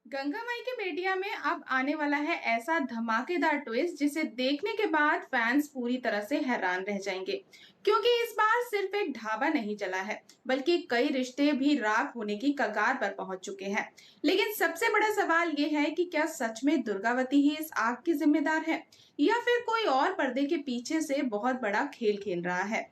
गंगा माई के बेटिया में अब आने वाला है ऐसा धमाकेदार ट्विस्ट जिसे देखने के बाद फैंस पूरी तरह से हैरान रह जाएंगे। क्योंकि इस बार सिर्फ एक ढाबा नहीं जला है, बल्कि कई रिश्ते भी राख होने की कगार पर पहुंच चुके हैं। लेकिन सबसे बड़ा सवाल ये है कि क्या सच में दुर्गावती ही इस आग की जिम्मेदार है, या फिर कोई और पर्दे के पीछे से बहुत बड़ा खेल खेल रहा है।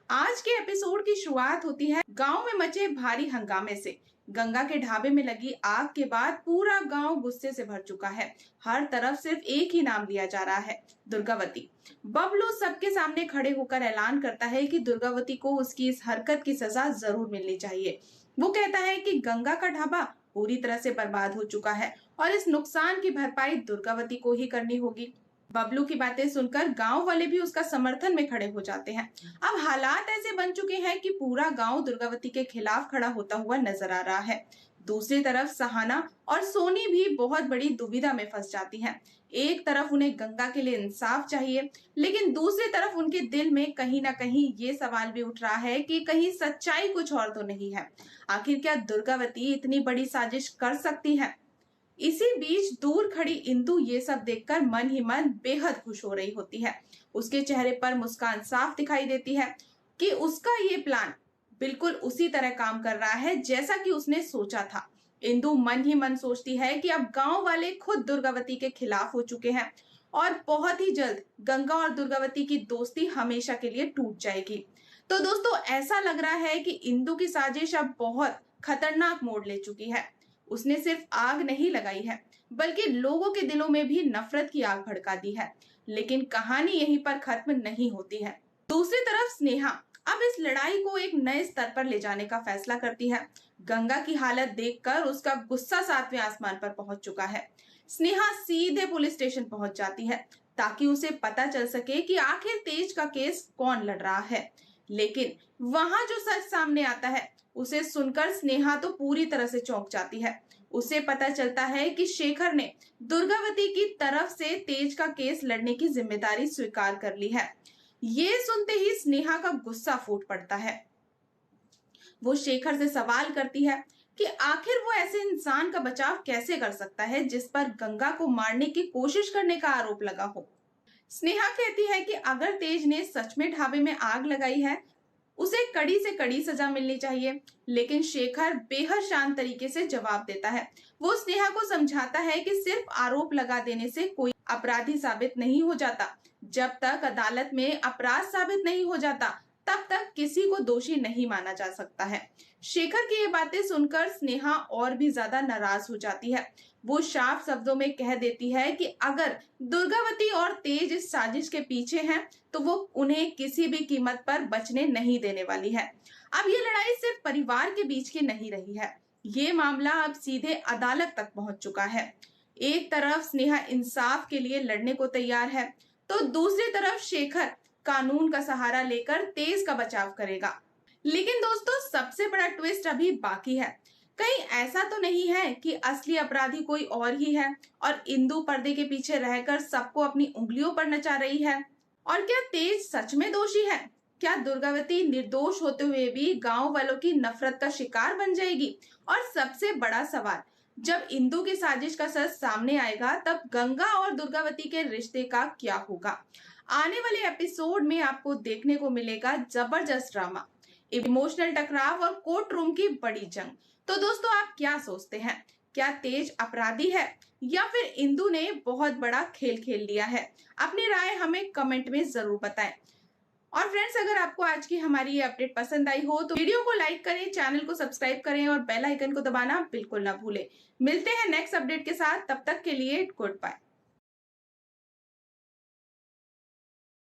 आज के एपिसोड की शुरुआत होती है गांव में मचे भारी हंगामे से। गंगा के ढाबे में लगी आग के बाद पूरा गांव गुस्से से भर चुका है। हर तरफ सिर्फ एक ही नाम लिया जा रहा है, दुर्गावती। बबलू सबके सामने खड़े होकर ऐलान करता है कि दुर्गावती को उसकी इस हरकत की सजा जरूर मिलनी चाहिए। वो कहता है कि गंगा का ढाबा पूरी तरह से बर्बाद हो चुका है और इस नुकसान की भरपाई दुर्गावती को ही करनी होगी। बबलू की बातें सुनकर गांव वाले भी उसका समर्थन में खड़े हो जाते हैं। अब हालात ऐसे बन चुके हैं कि पूरा गांव दुर्गावती के खिलाफ खड़ा होता हुआ नजर आ रहा है। दूसरी तरफ सहाना और सोनी भी बहुत बड़ी दुविधा में फंस जाती हैं। एक तरफ उन्हें गंगा के लिए इंसाफ चाहिए, लेकिन दूसरी तरफ उनके दिल में कहीं ना कहीं ये सवाल भी उठ रहा है कि कहीं सच्चाई कुछ और तो नहीं है। आखिर क्या दुर्गावती इतनी बड़ी साजिश कर सकती है? इसी बीच दूर खड़ी इंदु ये सब देखकर मन ही मन बेहद खुश हो रही होती है। उसके चेहरे पर मुस्कान साफ दिखाई देती है कि उसका ये प्लान बिल्कुल उसी तरह काम कर रहा है जैसा कि उसने सोचा था। इंदु मन ही मन सोचती है कि अब गांव वाले खुद दुर्गावती के खिलाफ हो चुके हैं और बहुत ही जल्द गंगा और दुर्गावती की दोस्ती हमेशा के लिए टूट जाएगी। तो दोस्तों, ऐसा लग रहा है कि इंदु की साजिश अब बहुत खतरनाक मोड़ ले चुकी है। उसने सिर्फ आग नहीं लगाई है, बल्कि लोगों के दिलों में भी नफरत की आग भड़का दी है। लेकिन कहानी यहीं पर खत्म नहीं होती है। दूसरी तरफ स्नेहा अब इस लड़ाई को एक नए स्तर पर ले जाने का फैसला करती है। गंगा की हालत देखकर उसका गुस्सा 7वें आसमान पर पहुंच चुका है। स्नेहा सीधे पुलिस स्टेशन पहुंच जाती है ताकि उसे पता चल सके कि आखिर तेज का केस कौन लड़ रहा है। लेकिन वहां जो सच सामने आता है उसे सुनकर स्नेहा तो पूरी तरह से चौंक जाती है। उसे पता चलता है कि शेखर ने दुर्गावती की तरफ से तेज का केस लड़ने की जिम्मेदारी स्वीकार कर ली है। ये सुनते ही स्नेहा का गुस्सा फूट पड़ता है। वो शेखर से सवाल करती है कि आखिर वो ऐसे इंसान का बचाव कैसे कर सकता है जिस पर गंगा को मारने की कोशिश करने का आरोप लगा हो। स्नेहा कहती है कि अगर तेज ने सच में ढाबे में आग लगाई है, उसे कड़ी से कड़ी सजा मिलनी चाहिए। लेकिन शेखर बेहद शांत तरीके से जवाब देता है। वो स्नेहा को समझाता है कि सिर्फ आरोप लगा देने से कोई अपराधी साबित नहीं हो जाता। जब तक अदालत में अपराध साबित नहीं हो जाता, तब तक किसी को दोषी नहीं माना जा सकता है। शेखर की ये बातें सुनकर स्नेहा और भी ज्यादा नाराज हो जाती है। वो साफ शब्दों में कह देती है कि अगर दुर्गावती और तेज इस साजिश के पीछे हैं, तो वो उन्हें किसी भी कीमत पर बचने नहीं देने वाली है। अब ये लड़ाई सिर्फ परिवार के बीच की नहीं रही है, ये मामला अब सीधे अदालत तक पहुंच चुका है। एक तरफ स्नेहा इंसाफ के लिए लड़ने को तैयार है, तो दूसरी तरफ शेखर कानून का सहारा लेकर तेज का बचाव करेगा। लेकिन दोस्तों, सबसे बड़ा ट्विस्ट अभी बाकी है। कहीं ऐसा तो नहीं है कि असली अपराधी कोई और ही है और इंदु पर्दे के पीछे रहकर सबको अपनी उंगलियों पर नचा रही है? और क्या तेज सच में दोषी है? क्या दुर्गावती निर्दोष होते हुए भी गांव वालों की नफरत का शिकार बन जाएगी? और सबसे बड़ा सवाल, जब इंदु की साजिश का सच सामने आएगा, तब गंगा और दुर्गावती के रिश्ते का क्या होगा? आने वाले एपिसोड में आपको देखने को मिलेगा जबरदस्त ड्रामा, इमोशनल टकराव और कोर्ट रूम की बड़ी जंग। तो दोस्तों, आप क्या सोचते हैं? क्या तेज अपराधी है या फिर इंदु ने बहुत बड़ा खेल खेल लिया है? अपनी राय हमें कमेंट में जरूर बताएं। और फ्रेंड्स, अगर आपको आज की हमारी ये अपडेट पसंद आई हो तो वीडियो को लाइक करें, चैनल को सब्सक्राइब करें और बेल आइकन को दबाना बिल्कुल ना भूलें। मिलते हैं नेक्स्ट अपडेट के साथ, तब तक के लिए गुड बाय।